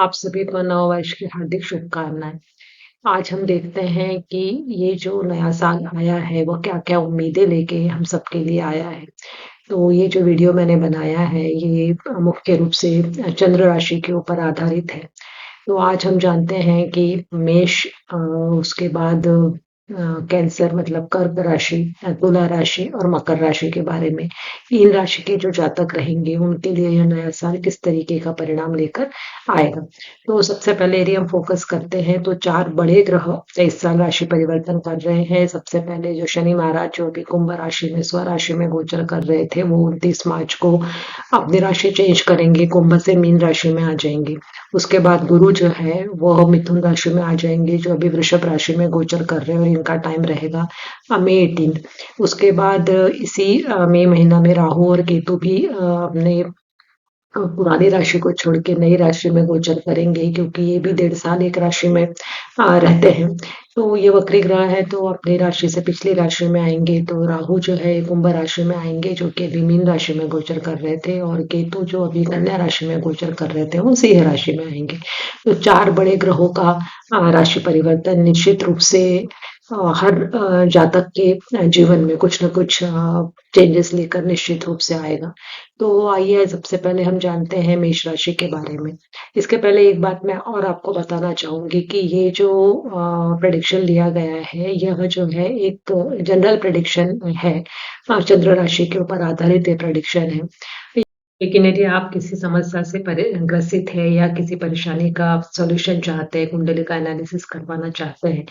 आप सभी को नववर्ष की हार्दिक शुभकामनाएँ। आज हम देखते हैं कि ये जो नया साल आया है, वो क्या-क्या उम्मीदें लेके हम सबके लिए आया है। तो ये जो वीडियो मैंने बनाया है, ये मुख्य रूप से चंद्र राशि के ऊपर आधारित है। तो आज हम जानते हैं कि मेष उसके बाद कैंसर मतलब कर्क राशि, तुला राशि और मकर राशि के बारे में। 3 राशि के जो जातक रहेंगे, उनके लिए यह नया साल किस तरीके का परिणाम लेकर आएगा। तो सबसे पहले यदि हम फ़ोकस करते हैं तो 4 बड़े ग्रह इस साल राशि परिवर्तन कर रहे हैं। सबसे पहले जो शनि महाराज जो अभी कुंभ राशि में स्वराशि में गोचर कर रहे थे, वो 29 मार्च को अपनी राशि चेंज करेंगे, कुंभ से मीन राशि में आ जाएँगे। उसके बाद गुरु जो है वो मिथुन राशि में आ जाएँगे, जो अभी वृषभ राशि में गोचर कर रहे हैं और इनका टाइम रहेगा मई 18। उसके बाद इसी मई महीना में राहु और केतु भी अपने पुरानी राशि को छोड़ के नई राशि में गोचर करेंगे, क्योंकि ये भी 1.5 साल एक राशि में रहते हैं। तो ये वक्री ग्रह है, तो अपनी राशि से पिछली राशि में आएंगे। तो राहु जो है कुंभ राशि में आएंगे, जो कि अभी मीन राशि में गोचर कर रहे थे, और केतु जो अभी कन्या राशि में गोचर कर रहे थे, वो सिंह राशि में आएंगे। तो 4 बड़े ग्रहों का राशि परिवर्तन निश्चित रूप से हर जातक के जीवन में कुछ न कुछ चेंजेस लेकर निश्चित रूप से आएगा। तो आइए सबसे पहले हम जानते हैं मेष राशि के बारे में। इसके पहले एक बात मैं और आपको बताना चाहूँगी कि ये जो प्रेडिक्शन लिया गया है, यह जो है एक जनरल प्रेडिक्शन है। चंद्र राशि के ऊपर आधारित ये प्रेडिक्शन है। लेकिन यदि आप किसी समस्या से ग्रसित है या किसी परेशानी का आप सॉल्यूशन चाहते हैं, कुंडली का एनालिसिस करवाना चाहते हैं,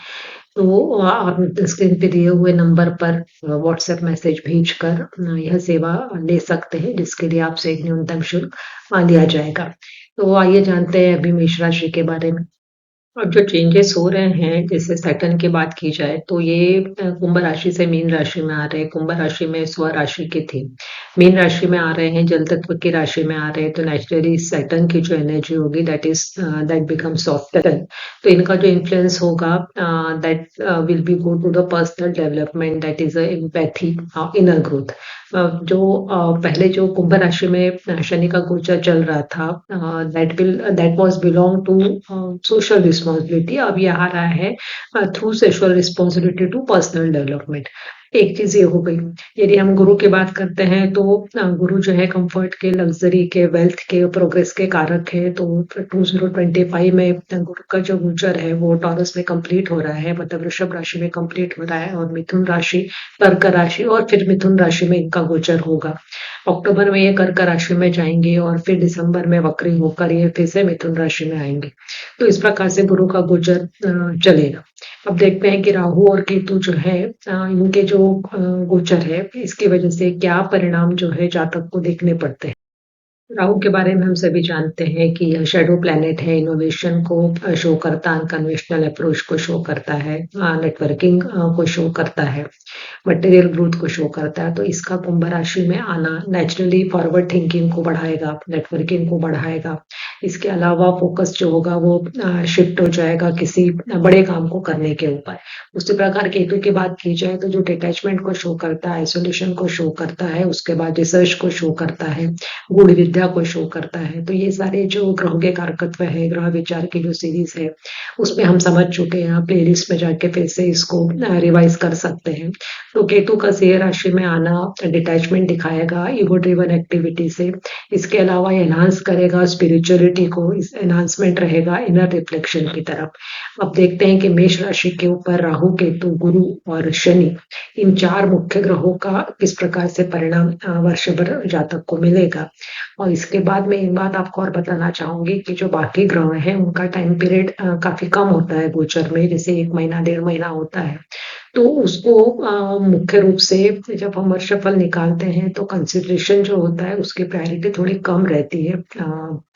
तो आप स्क्रीन पे दिए हुए नंबर पर व्हाट्सएप मैसेज भेजकर यह सेवा ले सकते हैं, जिसके लिए आपसे एक न्यूनतम शुल्क लिया जाएगा। तो आइए जानते हैं अभी मेष राशि के बारे में। अब जो चेंजेस हो रहे हैं, जैसे सैटर्न की बात की जाए तो ये कुंभ राशि से मीन राशि में आ रहे हैं। कुंभ राशि में स्वराशि के थे, मीन राशि में आ रहे हैं, जल तत्व की राशि में आ रहे हैं। तो नेचुरली सैटर्न की जो एनर्जी होगी दैट बिकम सॉफ्टन। तो इनका जो इन्फ्लुएंस होगा that will be go to the personal development, that is empathy, inner growth. जो पहले जो कुंभ राशि में शनि का गोचर चल रहा था, that was belong to social responsibility. अब ये आ रहा है through social responsibility to personal development. एक चीज ये हो गई। यदि हम गुरु की बात करते हैं तो गुरु जो है कंफर्ट के, लग्जरी के, वेल्थ के, प्रोग्रेस के कारक है। तो 2025 में गुरु का जो गोचर है वो टॉरस में कंप्लीट हो रहा है, मतलब वृषभ राशि में कंप्लीट हो रहा है, और मिथुन राशि, कर्क राशि और फिर मिथुन राशि में इनका गोचर होगा। अक्टूबर में ये कर्क राशि में जाएंगे और फिर दिसंबर में वक्री होकर ये फिर से मिथुन राशि में आएंगे। तो इस प्रकार से गुरु का गोचर चलेगा। अब देखते हैं कि राहु और केतु जो है इनके जो गोचर है, इसकी वजह से क्या परिणाम जो है जातक को देखने पड़ते हैं। राहु के बारे में हम सभी जानते हैं कि यह शैडो प्लैनेट है, इनोवेशन को शो करता है, अनकन्वेंशनल अप्रोच को शो करता है, नेटवर्किंग को शो करता है, मटेरियल ग्रोथ को शो करता है। तो इसका कुंभ राशि में आना नेचुरली फॉरवर्ड थिंकिंग को बढ़ाएगा, नेटवर्किंग को बढ़ाएगा। इसके अलावा फोकस जो होगा वो शिफ्ट हो जाएगा किसी बड़े काम को करने के ऊपर। उसी प्रकार केतु की बात की जाए तो जो डिटैचमेंट को शो करता है, आइसोलेशन को शो करता है, उसके बाद रिसर्च को शो करता है, गूढ़ विद्या को शो करता है। तो ये सारे जो ग्रहों के कारकत्व है, ग्रह विचार की जो सीरीज है, उसमें हम समझ चुके हैं। प्लेलिस्ट में जाके फिर से इसको रिवाइज कर सकते हैं। तो केतु का सिंह राशि में आना डिटैचमेंट दिखाएगा ईगो ड्रिवन एक्टिविटी से। इसके अलावा एनहांस करेगा स्पिरिचुअलिटी को, इस एनहांसमेंट रहेगा इनर रिफ्लेक्शन की तरफ। अब देखते हैं कि मेष राशि के ऊपर राहु, केतु, गुरु और शनि, इन 4 मुख्य ग्रहों का किस प्रकार से परिणाम वर्ष भर जातक को मिलेगा। और इसके बाद मैं एक बात आपको और बताना चाहूंगी कि जो बाकी ग्रह हैं उनका टाइम पीरियड काफी कम होता है गोचर में, जैसे 1 महीना 1.5 महीना होता है। तो उसको मुख्य रूप से जब हम वर्षफल निकालते हैं तो कंसिडरेशन जो होता है उसकी प्रायोरिटी थोड़ी कम रहती है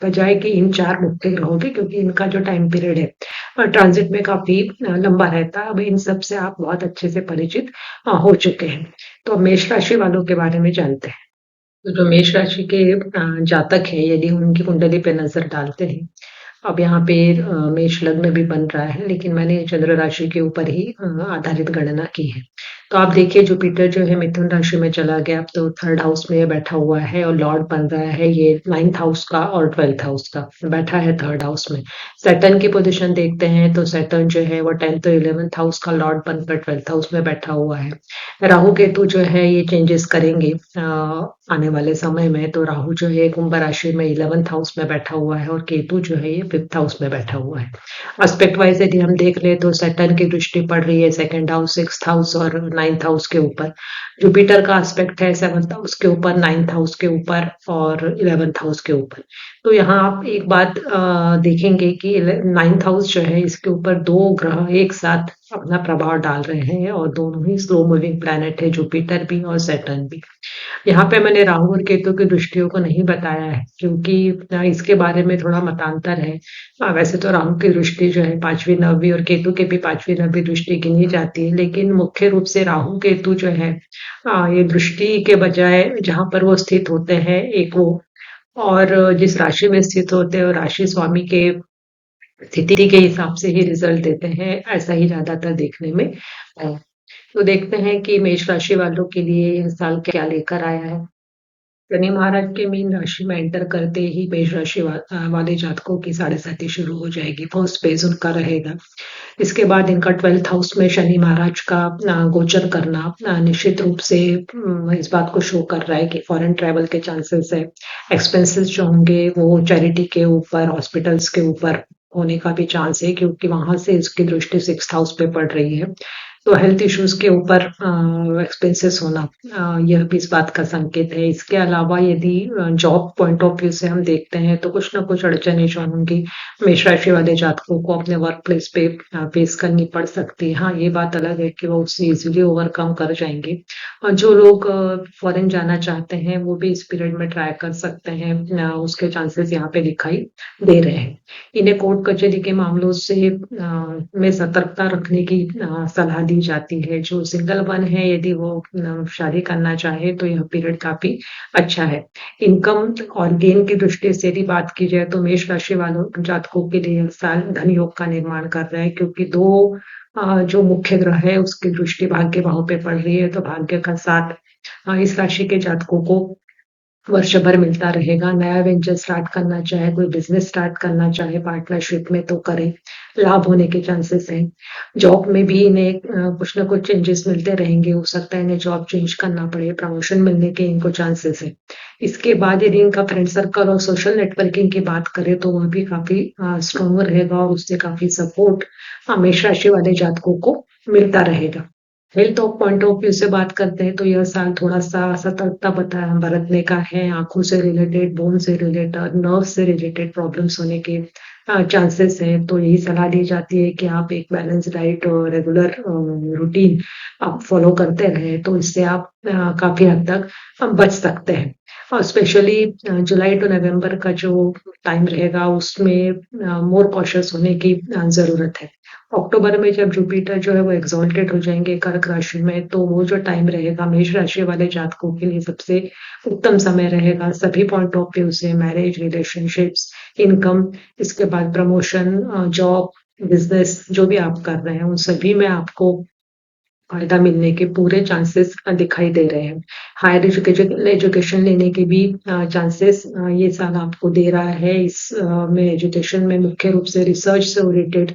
बजाय कि इन 4 मुख्य ग्रहों की, क्योंकि इनका जो टाइम पीरियड है ट्रांजिट में काफी लंबा रहता है। अब इन सब से आप बहुत अच्छे से परिचित हो चुके हैं। तो अब मेष राशि वालों के बारे में जानते हैं। तो जो मेष राशि के जातक हैं, यदि उनकी कुंडली पे नजर डालते हैं, अब यहाँ पे मेष लग्न भी बन रहा है, लेकिन मैंने चंद्र राशि के ऊपर ही आधारित गणना की है। तो आप देखिए जुपिटर जो है मिथुन राशि में चला गया, अब तो थर्ड हाउस में बैठा हुआ है और लॉर्ड बन रहा है ये नाइन्थ हाउस का और ट्वेल्थ हाउस का, बैठा है थर्ड हाउस में। सैटर्न की पोजीशन देखते हैं तो सैटर्न जो है वो टेंथ और इलेवेंथ हाउस का लॉर्ड बनकर ट्वेल्थ हाउस में बैठा हुआ है। राहु केतु जो है ये चेंजेस करेंगे आने वाले समय में। तो राहु जो है कुंभ राशि में इलेवेंथ हाउस में बैठा हुआ है और केतु जो है ये फिफ्थ हाउस में बैठा हुआ है। एस्पेक्ट वाइज यदि हम देख ले तो सैटर्न की दृष्टि पड़ रही है सेकंड हाउस, सिक्स्थ हाउस और नाइन्थ हाउस के ऊपर। जुपिटर का एस्पेक्ट है सेवंथ हाउस के ऊपर, नाइन्थ हाउस के ऊपर और इलेवेंथ हाउस के ऊपर। तो यहाँ आप एक बात देखेंगे कि नाइन्थ हाउस जो है इसके ऊपर दो ग्रह एक साथ अपना प्रभाव डाल रहे हैं और दोनों ही स्लो मूविंग प्लैनेट है, जुपिटर भी और सैटर्न भी। यहाँ पे मैंने राहु और केतु की दृष्टियों को नहीं बताया है क्योंकि इसके बारे में थोड़ा मतांतर है। वैसे तो राहु की दृष्टि जो है पांचवी नववीं और केतु की भी पांचवी नववीं दृष्टि गिनी जाती है, लेकिन मुख्य रूप से राहु केतु जो है ये दृष्टि के बजाय जहां पर वो स्थित होते हैं एक वो और जिस राशि में स्थित होते हैं और राशि स्वामी के स्थिति के हिसाब से ही रिजल्ट देते हैं, ऐसा ही ज्यादातर देखने में आया। तो देखते हैं कि मेष राशि वालों के लिए यह साल क्या लेकर आया है। शनि महाराज के मीन राशि में एंटर करते ही मेष राशि वाले जातकों की साढ़े साथी शुरू हो जाएगी। फर्स्ट फेज उनका रहेगा। इसके बाद इनका ट्वेल्थ हाउस में शनि महाराज का गोचर करना निश्चित रूप से इस बात को शो कर रहा है कि फॉरेन ट्रैवल के चांसेस है। एक्सपेंसेस जो होंगे वो चैरिटी के ऊपर, हॉस्पिटल्स के ऊपर होने का भी चांस है क्योंकि वहां से इसकी दृष्टि सिक्स्थ हाउस पे पड़ रही है। तो हेल्थ इश्यूज के ऊपर एक्सपेंसेस होना यह भी इस बात का संकेत है। इसके अलावा यदि जॉब पॉइंट ऑफ व्यू से हम देखते हैं तो कुछ ना कुछ अड़चनें जो होंगी मेष राशि वाले जातकों को अपने वर्क प्लेस पे फेस करनी पड़ सकती है। हाँ, ये बात अलग है कि वो उससे इजीली ओवरकम कर जाएंगे और जो लोग फॉरेन जाना चाहते हैं वो भी इस पीरियड में ट्राई कर सकते हैं। उसके चांसेस यहाँ पे दिखाई दे रहे हैं। इन्हें कोर्ट कचहरी के मामलों से में सतर्कता रखने की सलाह दी जाती है। जो सिंगल वन है यदि वो शादी करना चाहे तो यह पीरियड काफी अच्छा है। इनकम और गेन की दृष्टि से यदि बात की जाए तो मेष राशि वालों जातकों के लिए यह साल धन योग का निर्माण कर रहा है क्योंकि दो जो मुख्य ग्रह है उसकी दृष्टि भाग्य भाव पे पड़ रही है। तो भाग्य का साथ इस राशि के जातकों को वर्ष भर मिलता रहेगा। नया वेंचर स्टार्ट करना चाहे, कोई बिजनेस स्टार्ट करना चाहे पार्टनरशिप में तो करें, लाभ होने के चांसेस हैं। जॉब में भी इन्हें कुछ ना कुछ चेंजेस मिलते रहेंगे। हो सकता है इन्हें जॉब चेंज करना पड़े, प्रमोशन मिलने के इनको चांसेस है। इसके बाद यदि इनका फ्रेंड सर्कल और सोशल नेटवर्किंग की बात करें तो वह भी काफी स्ट्रॉन्ग रहेगा और उससे काफी सपोर्ट मेष राशि वाले जातकों को मिलता रहेगा। Health of point of view से बात करते हैं तो यह साल थोड़ा-सा सतर्कता बरतने का है। आँखों से रिलेटेड, बोन से रिलेटेड, नर्व से रिलेटेड प्रॉब्लम्स होने के चांसेस हैं। तो यही सलाह दी जाती है कि आप एक बैलेंस डाइट और रेगुलर रूटीन आप फॉलो करते रहें, तो इससे आप काफ़ी हद तक बच सकते हैं। और स्पेशली जुलाई टू नवंबर का जो टाइम रहेगा उसमें मोर कॉशियस होने की ज़रूरत है। अक्टूबर में जब जुपिटर जो है वो एक्सॉल्टेड हो जाएंगे कर्क राशि में, तो वो जो टाइम रहेगा मेष राशि वाले जातकों के लिए सबसे उत्तम समय रहेगा सभी पॉइंट ऑफ व्यू से। मैरिज, रिलेशनशिप्स, इनकम, इसके बाद प्रमोशन, जॉब, बिजनेस जो भी आप कर रहे हैं उन सभी में आपको फायदा मिलने के पूरे चांसेस दिखाई दे रहे हैं। हायर एजुकेशन एजुकेशन लेने के भी चांसेस ये साल आपको दे रहा है। इस में एजुकेशन में मुख्य रूप से रिसर्च से ओरिएंटेड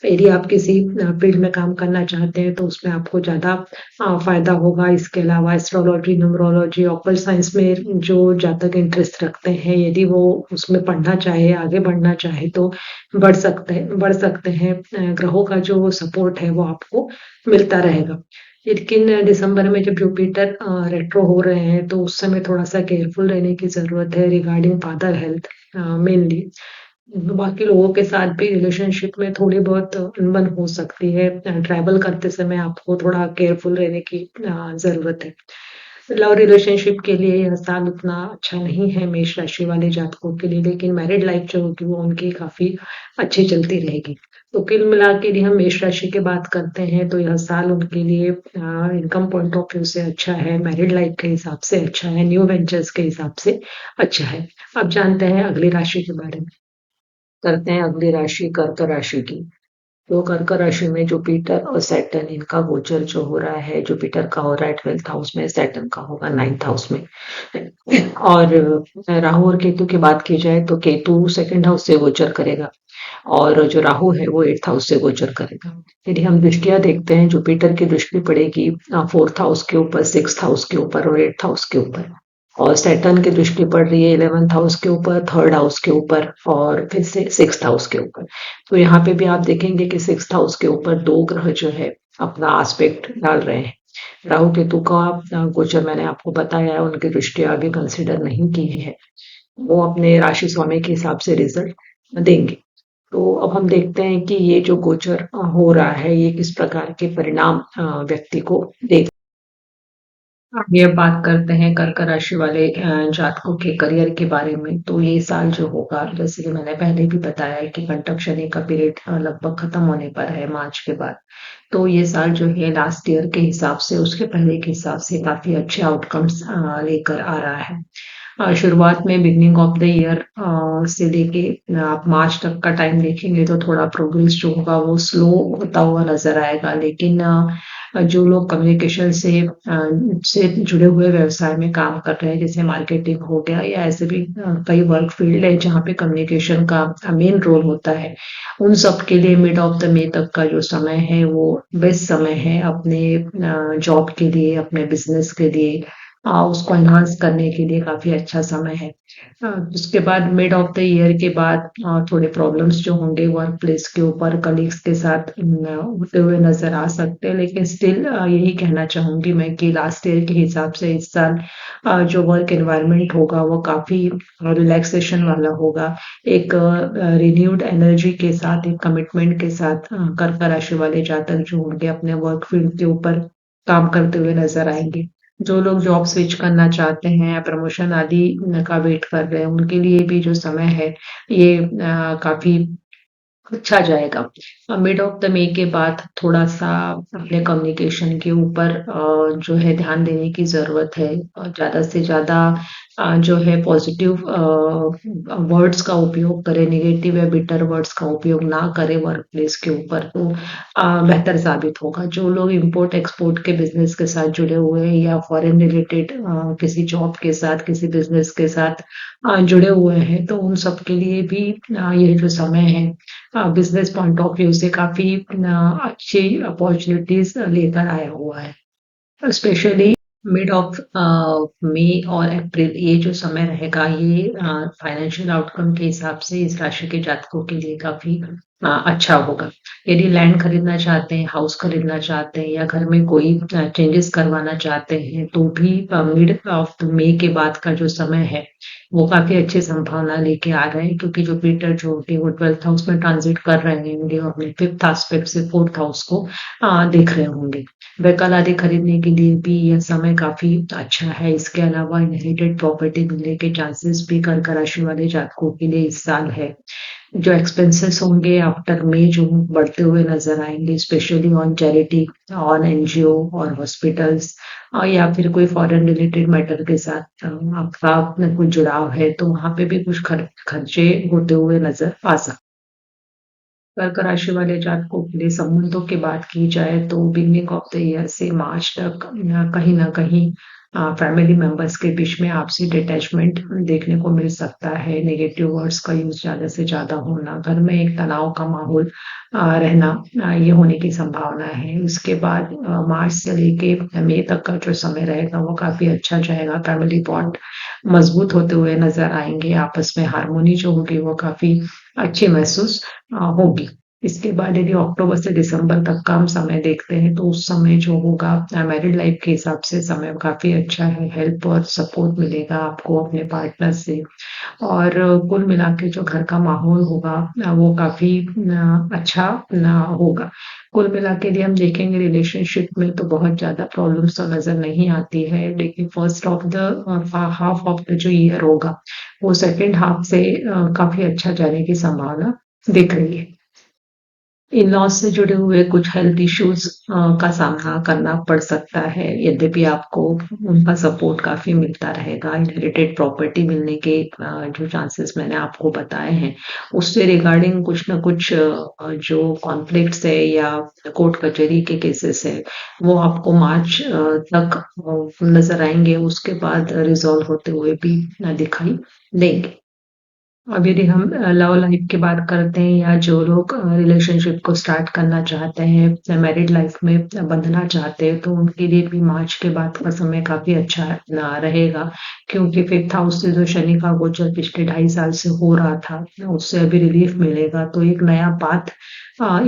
यदि आप किसी फील्ड में काम करना चाहते हैं तो उसमें आपको ज़्यादा फायदा होगा। इसके अलावा एस्ट्रोलॉजी, न्यूमरोलॉजी, ऑकल्ट साइंस में जो जातक इंटरेस्ट रखते हैं यदि वो उसमें पढ़ना चाहे, आगे बढ़ना चाहे तो बढ़ सकते हैं। ग्रहों का जो सपोर्ट है वो आपको मिलता रहेगा। लेकिन दिसंबर में जब जुपिटर रेट्रो हो रहे हैं तो उस समय थोड़ा-सा केयरफुल रहने की ज़रूरत है रिगार्डिंग फादर हेल्थ मेनली। बाकी लोगों के साथ भी रिलेशनशिप में थोड़ी बहुत अनबन हो सकती है। ट्रैवल करते समय आपको थोड़ा केयरफुल रहने की ज़रूरत है। लव रिलेशनशिप के लिए यह साल उतना अच्छा नहीं है मेष राशि वाले जातकों के लिए, लेकिन मैरिड लाइफ जो होगी वो उनकी काफ़ी अच्छी चलती रहेगी। तो कुल मिला के यदि हम मेष राशि की बात करते हैं तो यह साल उनके लिए इनकम पॉइंट ऑफ व्यू से अच्छा है, मैरिड लाइफ के हिसाब से अच्छा है, न्यू वेंचर्स के हिसाब से अच्छा है। अब जानते हैं अगली राशि के बारे में। करते हैं अगली राशि कर्क राशि की। तो कर्क राशि में जुपिटर और सैटर्न इनका गोचर जो हो रहा है, जुपिटर का हो रहा है 12th हाउस में, सैटर्न का होगा 9th हाउस में। और राहु और केतु की बात की जाए तो केतु सेकंड हाउस से गोचर करेगा और जो राहु है वो 8th हाउस से गोचर करेगा। यदि हम दृष्टियां देखते हैं, जुपिटर की दृष्टि पड़ेगी 4th हाउस के ऊपर, 6th हाउस के ऊपर और 8th हाउस के ऊपर। और सैटर्न की दृष्टि पड़ रही है 11th हाउस के ऊपर, 3rd हाउस के ऊपर और फिर से 6th हाउस के ऊपर। तो यहाँ पे भी आप देखेंगे कि 6th हाउस के ऊपर दो ग्रह जो है अपना आस्पेक्ट डाल रहे हैं। राहु केतु का गोचर मैंने आपको बताया है, उनकी दृष्टियां अभी कंसिडर नहीं की है। वो अपने राशि स्वामी के हिसाब से रिजल्ट देंगे। तो अब हम देखते हैं कि ये जो गोचर हो रहा है, ये किस प्रकार के परिणाम व्यक्ति को देगा। आगे अब बात करते हैं कर्क राशि वाले जातकों के करियर के बारे में। तो ये साल जो होगा, जैसे कि मैंने पहले भी बताया है कि कंटक शनि का पीरियड लगभग खत्म होने पर है मार्च के बाद। तो ये साल जो है लास्ट ईयर के हिसाब से, उसके पहले के हिसाब से काफी अच्छे आउटकम्स लेकर आ रहा है। शुरुआत में बिगनिंग ऑफ द ईयर से लेके आप मार्च तक का टाइम देखेंगे तो थोड़ा प्रोग्रेस जो होगा वो स्लो होता हुआ नजर आएगा। लेकिन जो लोग कम्युनिकेशन से जुड़े हुए व्यवसाय में काम कर रहे हैं, जैसे मार्केटिंग हो गया या ऐसे भी कई वर्क फील्ड है जहाँ पे कम्युनिकेशन का मेन रोल होता है, उन सब के लिए मिड ऑफ द मे तक का जो समय है वो बेस्ट समय है अपने जॉब के लिए, अपने बिजनेस के लिए, उसको एनहांस करने के लिए काफी अच्छा समय है। उसके बाद मिड ऑफ द ईयर के बाद थोड़े प्रॉब्लम्स जो होंगे वर्क प्लेस के ऊपर कलीग्स के साथ होते हुए नजर आ सकते हैं। लेकिन स्टिल यही कहना चाहूंगी मैं कि लास्ट ईयर के हिसाब से इस साल जो वर्क एनवायरनमेंट होगा वो काफी रिलैक्सेशन वाला होगा। एक रिन्यूड एनर्जी के साथ, एक कमिटमेंट के साथ कर्क राशि वाले जातक जो होंगे अपने वर्क फील्ड के ऊपर काम करते हुए नजर आएंगे। जो लोग जॉब स्विच करना चाहते हैं या प्रमोशन आदि का वेट कर रहे हैं, उनके लिए भी जो समय है ये काफी अच्छा जाएगा। मिड ऑफ द मे के बाद थोड़ा-सा अपने कम्युनिकेशन के ऊपर जो है ध्यान देने की ज़रूरत है। ज़्यादा से ज़्यादा जो है पॉज़िटिव वर्ड्स का उपयोग करें, नेगेटिव या बिटर वर्ड्स का उपयोग ना करें वर्क प्लेस के ऊपर, तो बेहतर साबित होगा। जो लोग इम्पोर्ट एक्सपोर्ट के बिज़नेस के साथ जुड़े हुए हैं या फॉरेन रिलेटेड किसी जॉब के साथ, किसी बिज़नेस के साथ जुड़े हुए हैं, तो उन सब के लिए भी ये जो समय है बिजनेस पॉइंट ऑफ व्यू से काफ़ी अच्छी अपॉर्चुनिटीज़ लेकर आया हुआ है। स्पेशली मिड ऑफ मई और अप्रैल, ये जो समय रहेगा ये फाइनेंशियल आउटकम के हिसाब से इस राशि के जातकों के लिए काफ़ी अच्छा होगा। यदि लैंड खरीदना चाहते हैं, हाउस खरीदना चाहते हैं या घर में कोई चेंजेस करवाना चाहते हैं, तो भी मिड ऑफ द मई के बाद का जो समय है, वो काफ़ी अच्छी संभावना लेके आ रहे हैं, क्योंकि जुपिटर जो होंगे वो 12th हाउस में ट्रांजिट कर रहे होंगे और अपने 5th एस्पेक्ट से 4th हाउस को देख रहे होंगे। व्हीकल आदि खरीदने के लिए भी यह समय काफ़ी अच्छा है। इसके अलावा इनहेरिटेड प्रॉपर्टी मिलने के चांसेस भी कर्क राशि वाले जातकों के लिए इस साल है। जो एक्सपेंसेस होंगे आफ्टर मई जो बढ़ते हुए नज़र आएँगे, specially on charity, on NGO और हॉस्पिटल्स, या फिर कोई फॉरेन रिलेटेड मैटर के साथ आपका कुछ जुड़ाव है, तो वहाँ पे भी कुछ खर्चे होते हुए नज़र आ सकते हैं। कर्क राशि वाले जातकों के लिए संबंधों की बात की जाए तो बिगनिंग ऑफ द ईयर से मार्च तक कहीं न कहीं फैमिली मेंबर्स के बीच में आपसी डिटैचमेंट देखने को मिल सकता है। नेगेटिव वर्ड्स का यूज़ ज़्यादा से ज़्यादा होना, घर में एक तनाव का माहौल रहना, ये होने की संभावना है। उसके बाद मार्च से लेके मई तक का जो समय रहेगा वो काफ़ी अच्छा जाएगा। फैमिली बॉन्ड मजबूत होते हुए नज़र आएँगे। आपस में हार्मनी जो होगी वो काफ़ी अच्छी महसूस होगी। इसके बाद यदि अक्टूबर से दिसंबर तक का हम समय देखते हैं, तो उस समय जो होगा मैरिड लाइफ के हिसाब से समय काफ़ी अच्छा है। हेल्प और सपोर्ट मिलेगा आपको अपने पार्टनर से, और कुल मिला के जो घर का माहौल होगा वो काफ़ी अच्छा होगा। कुल मिला के यदि हम देखेंगे रिलेशनशिप में तो बहुत ज़्यादा प्रॉब्लम्स तो नज़र नहीं आती है, लेकिन first of the half of the जो ईयर होगा, वो सेकंड हाफ से काफ़ी अच्छा जाने की संभावना दिख रही है। इन लॉज से जुड़े हुए कुछ हेल्थ इश्यूज का सामना करना पड़ सकता है। यद्यपि आपको उनका सपोर्ट काफी मिलता रहेगा। इनहेरिटेड प्रॉपर्टी मिलने के जो चांसेस मैंने आपको बताए हैं, उससे रिगार्डिंग कुछ ना कुछ जो कॉन्फ्लिक्ट्स है या कोर्ट कचहरी के केसेस है, वो आपको मार्च तक नजर आएंगे। उसके बाद रिजॉल्व होते हुए भी दिखाई देंगे। अब यदि हम लव लाइफ की बात करते हैं, या जो लोग रिलेशनशिप को स्टार्ट करना चाहते हैं, मैरिड लाइफ में बंधना चाहते हैं, तो उनके लिए भी मार्च के बाद का समय काफी अच्छा रहेगा। क्योंकि फिफ्थ हाउस से जो शनि का गोचर पिछले 2.5 साल से हो रहा था, उससे अभी रिलीफ मिलेगा। तो एक नया पाथ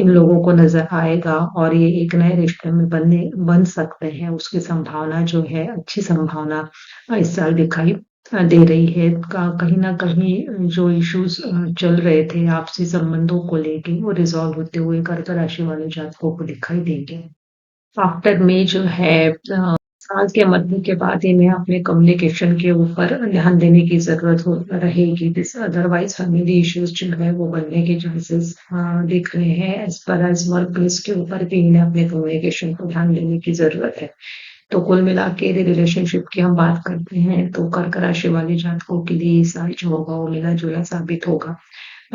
इन लोगों को नजर आएगा, और ये एक नए रिश्ते में बन सकते हैं। उसकी संभावना जो है, अच्छी संभावना इस साल दिखाई दे रही है। कहीं ना कहीं जो इश्यूज चल रहे थे आपसी संबंधों को लेके, वो रिजॉल्व होते हुए कर्क राशि वाले जातकों को दिखाई देंगे। आफ्टर में जो है, साल के मध्य के बाद इन्हें अपने कम्युनिकेशन के ऊपर ध्यान देने की जरूरत रहेगी। अदरवाइज फैमिली इश्यूज जो है वो बनने के चांसेस दिख रहे हैं। As per as work place के ऊपर भी इन्हें अपने कम्युनिकेशन को ध्यान देने की जरूरत है। तो कुल मिला के यदि रिलेशनशिप की हम बात करते हैं, तो कर्क राशि वाले जातकों के लिए ये साल जो होगा वो मिला जुला साबित होगा।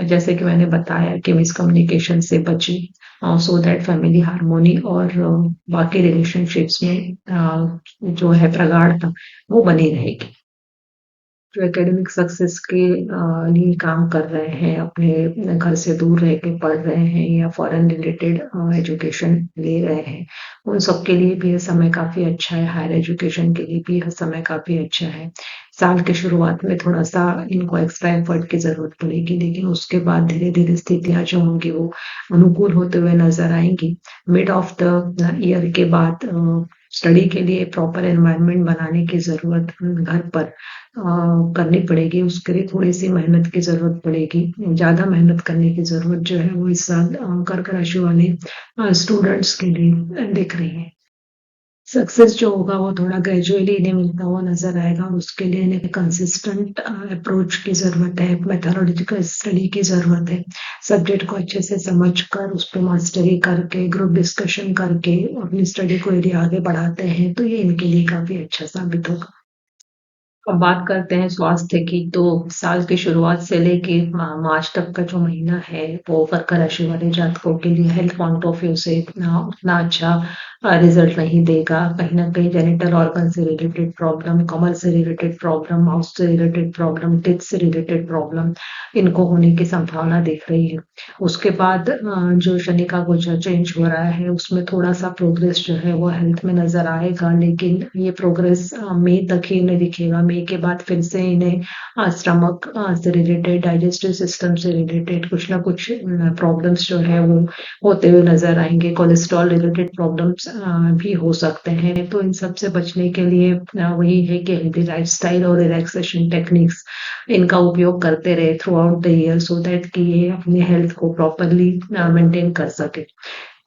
जैसे कि मैंने बताया कि मिसकम्युनिकेशन से बचें, सो दैट फैमिली हार्मोनी और बाकी रिलेशनशिप्स में जो है प्रगाढ़ता, वो बनी रहेगी। जो एकेडमिक सक्सेस के लिए काम कर रहे हैं, अपने घर से दूर रह के पढ़ रहे हैं, या फॉरेन रिलेटेड एजुकेशन ले रहे हैं, उन सब के लिए भी यह समय काफी अच्छा है। हायर एजुकेशन के लिए भी यह समय काफी अच्छा है। साल की शुरुआत में थोड़ा सा इनको एक्स्ट्रा एफर्ट की जरूरत पड़ेगी, लेकिन उसके बाद धीरे धीरे स्थितियां जो होंगी वो अनुकूल होते हुए नजर आएंगी। मिड ऑफ द ईयर के बाद स्टडी के लिए प्रॉपर एनवायरनमेंट बनाने की जरूरत घर पर करनी पड़ेगी। उसके लिए थोड़ी-सी मेहनत की ज़रूरत पड़ेगी। ज़्यादा मेहनत करने की ज़रूरत जो है वो इस साल कर्क राशि वाले स्टूडेंट्स के लिए दिख रही है। सक्सेस जो होगा वो थोड़ा ग्रेजुअली इन्हें मिलता हुआ नज़र आएगा, और उसके लिए इन्हें कंसिस्टेंट अप्रोच की ज़रूरत है, मेथोडोलॉजिकल स्टडी की ज़रूरत है। सब्जेक्ट को अच्छे से समझकर उस पे मास्टरी करके, ग्रुप डिस्कशन करके अपनी स्टडी को यदि आगे बढ़ाते हैं, तो ये इनके लिए काफ़ी अच्छा साबित होगा। अब बात करते हैं स्वास्थ्य की, तो साल की शुरुआत से लेके मार्च तक का जो महीना है, वो कर्क राशि वाले जातकों के लिए हेल्थ पॉइंट ऑफ व्यू से उतना अच्छा रिजल्ट नहीं देगा। कहीं ना कहीं जेनिटल ऑर्गन से रिलेटेड प्रॉब्लम, कमर से रिलेटेड प्रॉब्लम, माउथ से रिलेटेड प्रॉब्लम, टिथ से रिलेटेड प्रॉब्लम, इनको होने की संभावना दिख रही है। उसके बाद जो शनि का गोचर चेंज हो रहा है, उसमें थोड़ा सा प्रोग्रेस जो है वो हेल्थ में नजर आएगा, लेकिन ये प्रोग्रेस मई तक ही इन्हें दिखेगा। मई के बाद फिर से इन्हें स्टमक से रिलेटेड, डाइजेस्टिव सिस्टम से रिलेटेड कुछ ना कुछ प्रॉब्लम्स जो है वो होते हुए नजर आएंगे। कोलेस्ट्रॉल रिलेटेड प्रॉब्लम्स भी हो सकते हैं। तो इन सब से बचने के लिए वही है कि हेल्दी लाइफस्टाइल और रिलैक्सेशन टेक्निक्स, इनका उपयोग करते रहे through out the year, so that कि ये अपनी हेल्थ को प्रॉपरली मेंटेन कर सके।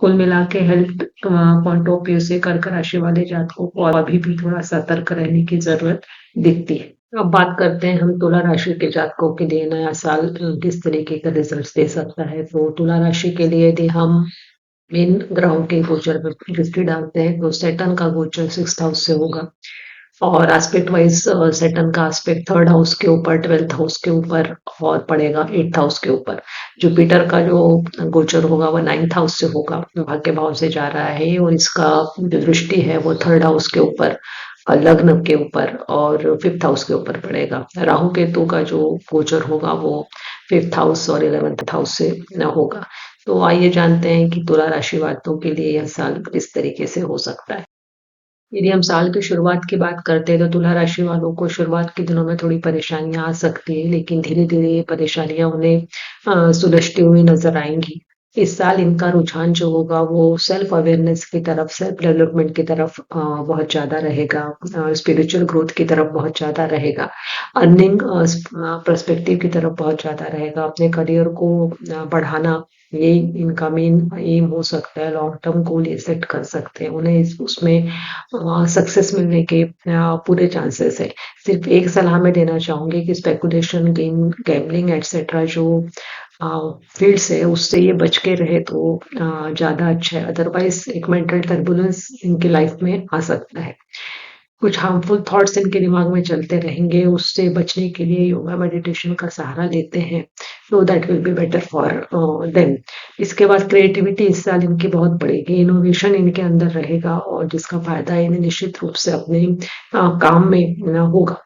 कुल मिला के हेल्थ पॉइंट ऑफ व्यू से कर्क राशि वाले जातकों को अभी भी थोड़ा सतर्क रहने की जरूरत दिखती है। अब बात करते हैं हम तुला राशि के जातकों के लिए नया साल किस तरीके का रिजल्ट दे सकता है। तो तुला राशि के लिए यदि हम मेन ग्रहों के गोचर पर दृष्टि डालते हैं, तो सैटर्न का गोचर 6th हाउस से होगा, और एस्पेक्ट वाइज सैटर्न का एस्पेक्ट 3rd हाउस के ऊपर, 12th हाउस के ऊपर, और पड़ेगा 8th हाउस के ऊपर। जुपिटर का जो गोचर होगा वो 9th हाउस से होगा, भाग्य भाव से जा रहा है, और इसका जो दृष्टि है वो 3rd हाउस के ऊपर, लग्न के ऊपर और 5th हाउस के ऊपर पड़ेगा। राहु केतु का जो गोचर होगा वो 5th हाउस और 11th हाउस से होगा। तो आइए जानते हैं कि तुला राशि वालों के लिए यह साल किस तरीके से हो सकता है। यदि हम साल की शुरुआत की बात करते हैं, तो तुला राशि वालों को शुरुआत के दिनों में थोड़ी परेशानियां आ सकती है, लेकिन धीरे धीरे ये परेशानियां उन्हें सुलझती हुई नजर आएंगी। इस साल इनका रुझान जो होगा वो सेल्फ अवेयरनेस की तरफ, सेल्फ डेवलपमेंट की तरफ बहुत ज्यादा रहेगा, स्पिरिचुअल ग्रोथ की तरफ बहुत ज्यादा रहेगा, अर्निंग पर्सपेक्टिव की तरफ बहुत ज्यादा रहेगा। अपने करियर को बढ़ाना, ये इनका मेन एम हो सकता है। लॉन्ग टर्म गोल ये सेट कर सकते हैं, उन्हें उसमें सक्सेस मिलने के पूरे चांसेस है। सिर्फ एक सलाह मैं देना चाहूंगी कि स्पेकुलेशन, गेम, गैम्बलिंग एटसेट्रा जो फील्ड्स है उससे ये बच के रहे तो ज़्यादा अच्छा है। अदरवाइज एक मेंटल टर्बुलेंस इनकी लाइफ में आ सकता है। कुछ हार्मफुल थॉट्स इनके दिमाग में चलते रहेंगे, उससे बचने के लिए योगा मेडिटेशन का सहारा लेते हैं, तो that will be better for them. इसके बाद क्रिएटिविटी इस साल इनकी बहुत बढ़ेगी, इनोवेशन इनके अंदर रहेगा और जिसका फायदा इन्हें निश्चित रूप से अपने काम में होगा।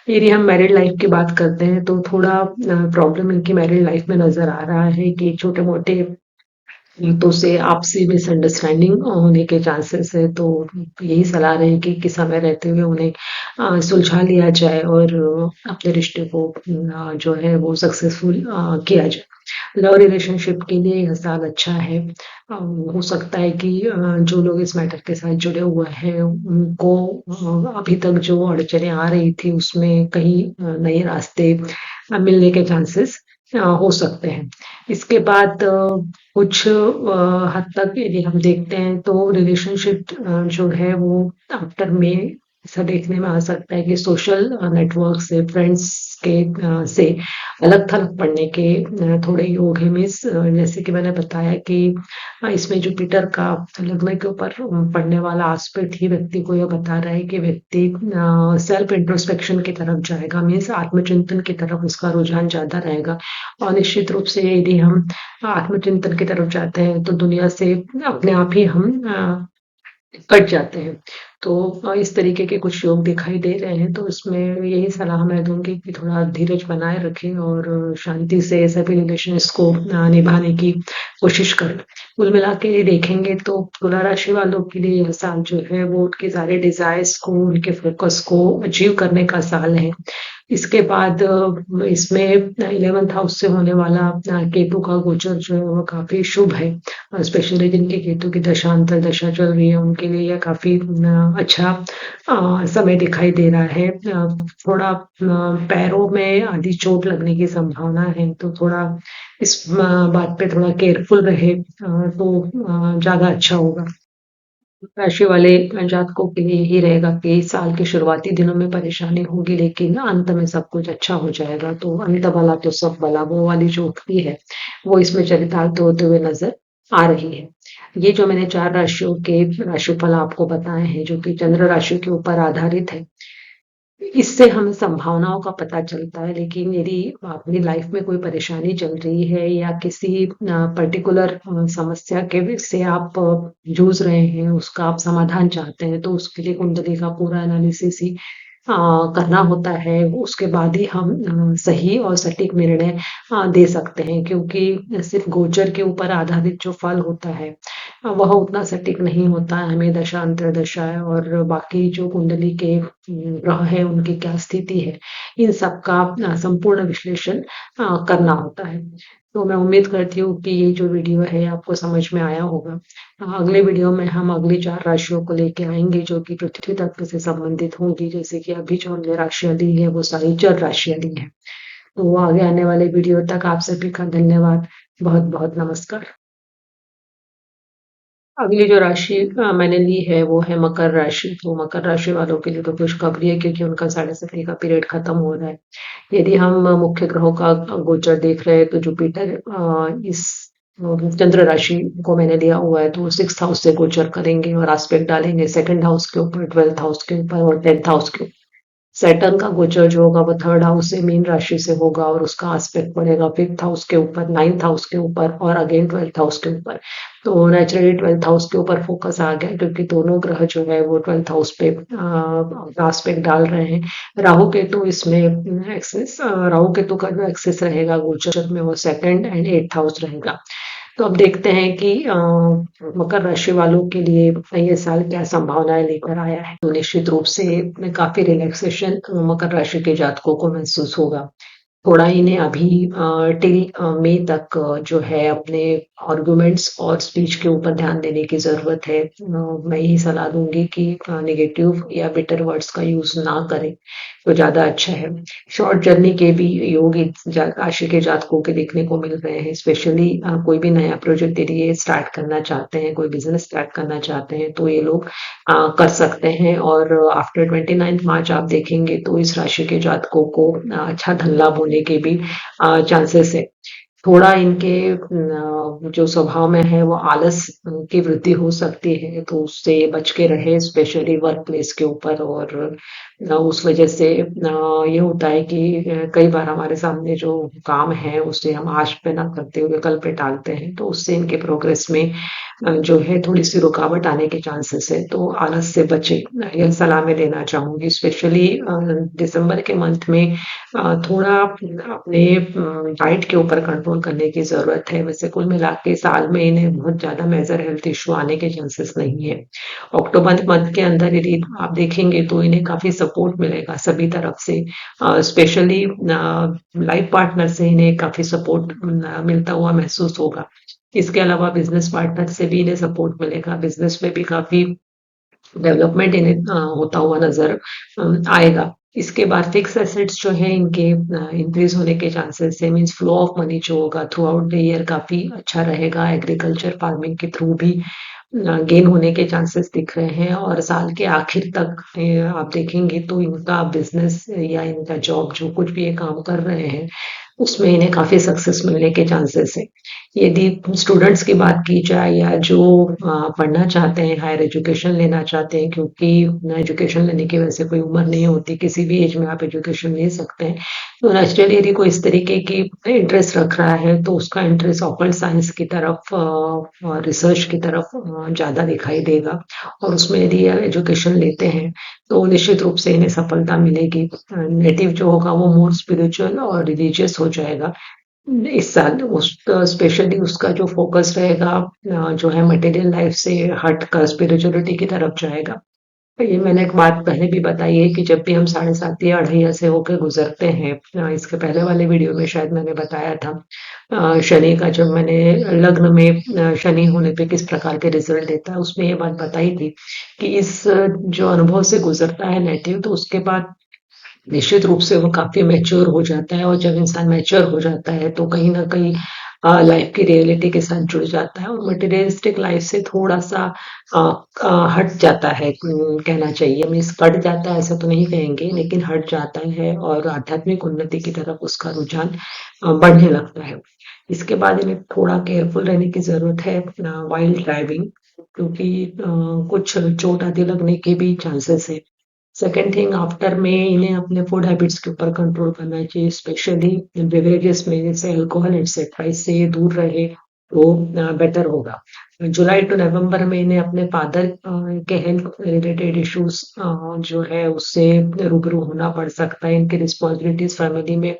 यदि हम मैरिड लाइफ की बात करते हैं तो थोड़ा प्रॉब्लम इनकी मैरिड लाइफ में नजर आ रहा है कि छोटे मोटे तो से आपसी मिसअंडरस्टैंडिंग होने के चांसेस है, तो यही सलाह रहेगी कि समय रहते हुए उन्हें सुलझा लिया जाए और अपने रिश्ते को जो है वो सक्सेसफुल किया जाए। लव रिलेशनशिप के लिए यह साल अच्छा है। हो सकता है कि जो लोग इस मैटर के साथ जुड़े हुए हैं उनको अभी तक जो अड़चनें आ रही थी उसमें कहीं नए रास्ते मिलने के चांसेस हो सकते हैं। इसके बाद कुछ हद तक यदि हम देखते हैं तो रिलेशनशिप जो है वो आफ्टर में ऐसा देखने में आ सकता है कि सोशल नेटवर्क से फ्रेंड्स के से अलग थलग पड़ने के थोड़े योग है। मीन्स जैसे कि मैंने बताया कि इसमें जुपिटर का लग्न के ऊपर पड़ने वाला एस्पेक्ट ही व्यक्ति को यह बता रहा है कि व्यक्ति सेल्फ इंट्रोस्पेक्शन की तरफ जाएगा, मीन्स आत्मचिंतन की तरफ उसका रुझान ज्यादा रहेगा। और निश्चित रूप से यदि हम आत्मचिंतन की तरफ जाते हैं तो दुनिया से अपने आप ही हम कट जाते हैं। तो इस तरीके के कुछ योग दिखाई दे रहे हैं, तो इसमें यही सलाह मैं दूँगी कि थोड़ा धीरज बनाए रखें और शांति से सभी रिलेशंस को निभाने की कोशिश करें। कुल मिला के देखेंगे तो तुला राशि वालों के लिए यह साल जो है वो उनके सारे डिज़ायर्स को, उनके फ़ोकस को अचीव करने का साल है। इसके बाद इसमें 11th हाउस से होने वाला केतु का गोचर जो है वो काफ़ी शुभ है। स्पेशली जिनके केतु की दशांतर दशा चल रही है उनके लिए यह काफ़ी अच्छा समय दिखाई दे रहा है। थोड़ा पैरों में आधी चोट लगने की संभावना है, तो थोड़ा इस बात पे थोड़ा केयरफुल रहे तो ज़्यादा अच्छा होगा। राशि वाले जातकों के लिए यही रहेगा कि इस साल के शुरुआती दिनों में परेशानी होगी लेकिन अंत में सब कुछ अच्छा हो जाएगा। तो अंत भला तो सब भला, वो वाली जो उक्ति है वो इसमें चरितार्थ होते हुए नजर आ रही है। ये जो मैंने 4 राशियों के राशिफल आपको बताए हैं जो कि चंद्र राशि के ऊपर आधारित है, इससे हमें संभावनाओं का पता चलता है। लेकिन यदि अपनी लाइफ में कोई परेशानी चल रही है या किसी पर्टिकुलर समस्या के से आप जूझ रहे हैं, उसका आप समाधान चाहते हैं, तो उसके लिए कुंडली का पूरा एनालिसिस ही करना होता है। उसके बाद ही हम सही और सटीक निर्णय दे सकते हैं, क्योंकि सिर्फ गोचर के ऊपर आधारित जो फल होता है वह उतना सटीक नहीं होता है। हमें दशा अंतर्दशा है और बाकी जो कुंडली के ग्रह है उनकी क्या स्थिति है, इन सब का संपूर्ण विश्लेषण करना होता है। तो मैं उम्मीद करती हूँ कि ये जो वीडियो है आपको समझ में आया होगा। अगले वीडियो में हम अगली 4 राशियों को लेके आएँगे जो कि पृथ्वी तत्व से संबंधित होंगी। जैसे कि अभी जो हमने राशियाँ ली हैं वो सारी जल राशियाँ ली हैं। तो आगे आने वाले वीडियो तक आप सभी का धन्यवाद। बहुत-बहुत नमस्कार। अगली जो राशि मैंने ली है वो है मकर राशि। तो मकर राशि वालों के लिए तो खुशखबरी है क्योंकि उनका साढ़े सती का पीरियड खत्म हो रहा है। यदि हम मुख्य ग्रहों का गोचर देख रहे हैं तो जुपिटर इस चंद्र राशि को मैंने लिया हुआ है, तो वो 6th हाउस से गोचर करेंगे और एस्पेक्ट डालेंगे 2nd हाउस के ऊपर, 12th हाउस के ऊपर और 10th हाउस के ऊपर। सैटर्न का गोचर जो होगा वो 3rd हाउस से मीन राशि से होगा और उसका एस्पेक्ट पड़ेगा 5th हाउस के ऊपर, 9th हाउस के ऊपर और अगेन 12th हाउस के ऊपर। तो नेचुरली 12th हाउस के ऊपर फोकस आ गया क्योंकि दोनों ग्रह जो है वो 12th हाउस पे एस्पेक्ट डाल रहे हैं। राहु केतु इसमें एक्सेस राहु केतु का जो एक्सेस रहेगा गोचर में वो 2nd एंड 8th हाउस रहेगा। तो अब देखते हैं कि मकर राशि वालों के लिए ये साल क्या संभावनाएं लेकर आया है। तो निश्चित रूप से काफी रिलैक्सेशन मकर राशि के जातकों को महसूस होगा। थोड़ा इन्हें अभी टिल मई तक जो है अपने आर्गुमेंट्स और स्पीच के ऊपर ध्यान देने की ज़रूरत है। मैं यही सलाह दूँगी कि नेगेटिव या बिटर वर्ड्स का यूज़ ना करें, तो ज़्यादा अच्छा है। शॉर्ट जर्नी के भी योग इस राशि के जातकों के देखने को मिल रहे हैं। स्पेशली कोई भी नया प्रोजेक्ट यदि ये स्टार्ट करना चाहते हैं, कोई बिज़नेस स्टार्ट करना चाहते हैं, तो ये लोग कर सकते हैं और आफ्टर 29 मार्च आप देखेंगे तो इस राशि के जातकों को अच्छा धन लाभ होने के भी चांसेस है। थोड़ा इनके जो स्वभाव में है वो आलस की वृद्धि हो सकती है, तो उससे बच के रहे स्पेशली वर्क प्लेस के ऊपर। और उस वजह से ये होता है कि कई बार हमारे सामने जो काम है उसे हम आज पे ना करते हुए कल पे टालते हैं, तो उससे इनके प्रोग्रेस में जो है थोड़ी सी रुकावट आने के चांसेस है। तो आलस से बचे, यह सलाह मैं देना चाहूंगी। स्पेशली दिसंबर के मंथ में थोड़ा अपने डाइट के ऊपर कंट्रोल करने की ज़रूरत है। वैसे कुल मिला के साल में इन्हें बहुत ज़्यादा मेजर हेल्थ इश्यू आने के चांसेस नहीं है। अक्टूबर मंथ के अंदर यदि आप देखेंगे तो इन्हें काफ़ी सपोर्ट मिलेगा सभी तरफ से। स्पेशली लाइफ पार्टनर से इन्हें काफ़ी सपोर्ट मिलता हुआ महसूस होगा। इसके अलावा बिजनेस पार्टनर से भी इन्हें सपोर्ट मिलेगा। बिजनेस में भी काफ़ी डेवलपमेंट इन्हें होता हुआ नजर आएगा। इसके बाद फिक्स एसेट्स जो है इनके इंक्रीज होने के चांसेस है। मींस फ्लो ऑफ मनी जो होगा थ्रू आउट द ईयर काफी अच्छा रहेगा। एग्रीकल्चर फार्मिंग के थ्रू भी गेन होने के चांसेस दिख रहे हैं। और साल के आखिर तक आप देखेंगे तो इनका बिजनेस या इनका जॉब जो कुछ भी ये काम कर रहे हैं उसमें इन्हें काफी सक्सेस मिलने के चांसेस है। यदि स्टूडेंट्स की बात की जाए या जो पढ़ना चाहते हैं, हायर एजुकेशन लेना चाहते हैं, क्योंकि एजुकेशन लेने की वैसे कोई उम्र नहीं होती, किसी भी एज में आप एजुकेशन ले सकते हैं। तो नेचुरली यदि कोई इस तरीके की इंटरेस्ट रख रहा है तो उसका इंटरेस्ट ऑकल्ट साइंस की तरफ और रिसर्च की तरफ ज़्यादा दिखाई देगा। और उसमें यदि एजुकेशन लेते हैं तो निश्चित रूप से इन्हें सफलता मिलेगी। नेटिव जो होगा वो मोर स्पिरिचुअल और रिलीजियस हो जाएगा इस साल। उस स्पेशली उसका जो फोकस रहेगा जो है मटेरियल लाइफ से हट कर स्पिरिचुअलिटी की तरफ जाएगा। तो ये मैंने एक बात पहले भी बताई है कि जब भी हम साढ़े सात या अढ़ैया से होकर गुजरते हैं, इसके पहले वाले वीडियो में शायद मैंने बताया था शनि का, जब मैंने लग्न में शनि होने पे किस प्रकार के रिजल्ट देता है, उसमें ये बात बताई थी कि इस जो अनुभव से गुजरता है नेटिव, तो उसके बाद निश्चित रूप से वो काफ़ी मैच्योर हो जाता है। और जब इंसान मैच्योर हो जाता है तो कहीं न कहीं लाइफ़ की रियलिटी के साथ जुड़ जाता है और मटेरियलिस्टिक लाइफ़ से थोड़ा-सा अ हट जाता है, कहना चाहिए। मीन्स कट जाता है ऐसा तो नहीं कहेंगे, लेकिन हट जाता है और आध्यात्मिक उन्नति की तरफ उसका रुझान बढ़ने लगता है। इसके बाद इन्हें थोड़ा केयरफुल रहने की ज़रूरत है व्हाइल ड्राइविंग, क्योंकि कुछ चोट आदि लगने के भी चांसेस है। सेकंड थिंग, आफ्टर में इन्हें अपने फूड हैबिट्स के ऊपर कंट्रोल करना चाहिए। स्पेशली बेवरेजेस में जैसे अल्कोहल एटसेट्रा, इससे ये दूर रहे तो बेटर होगा। जुलाई टू नवंबर में इन्हें अपने फादर के हेल्थ रिलेटेड इश्यूज जो है उससे रूबरू होना पड़ सकता है। इनकी रिस्पॉन्सिबिलिटीज फैमिली में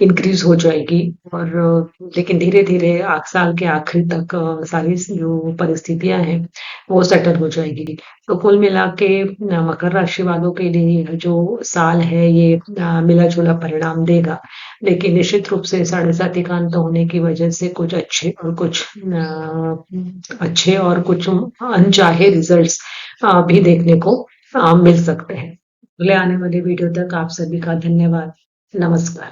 इंक्रीज हो जाएगी। और लेकिन धीरे धीरे साल के आखिर तक सारी जो परिस्थितियां हैं वो सेटल हो जाएगी। तो कुल मिला के मकर राशि वालों के लिए जो साल है ये मिला-जुला परिणाम देगा। लेकिन निश्चित रूप से साढ़े साती का अंत होने की वजह से कुछ अच्छे और कुछ अनचाहे रिजल्ट्स भी देखने को मिल सकते हैं। अगले आने वाले वीडियो तक आप सभी का धन्यवाद। नमस्कार।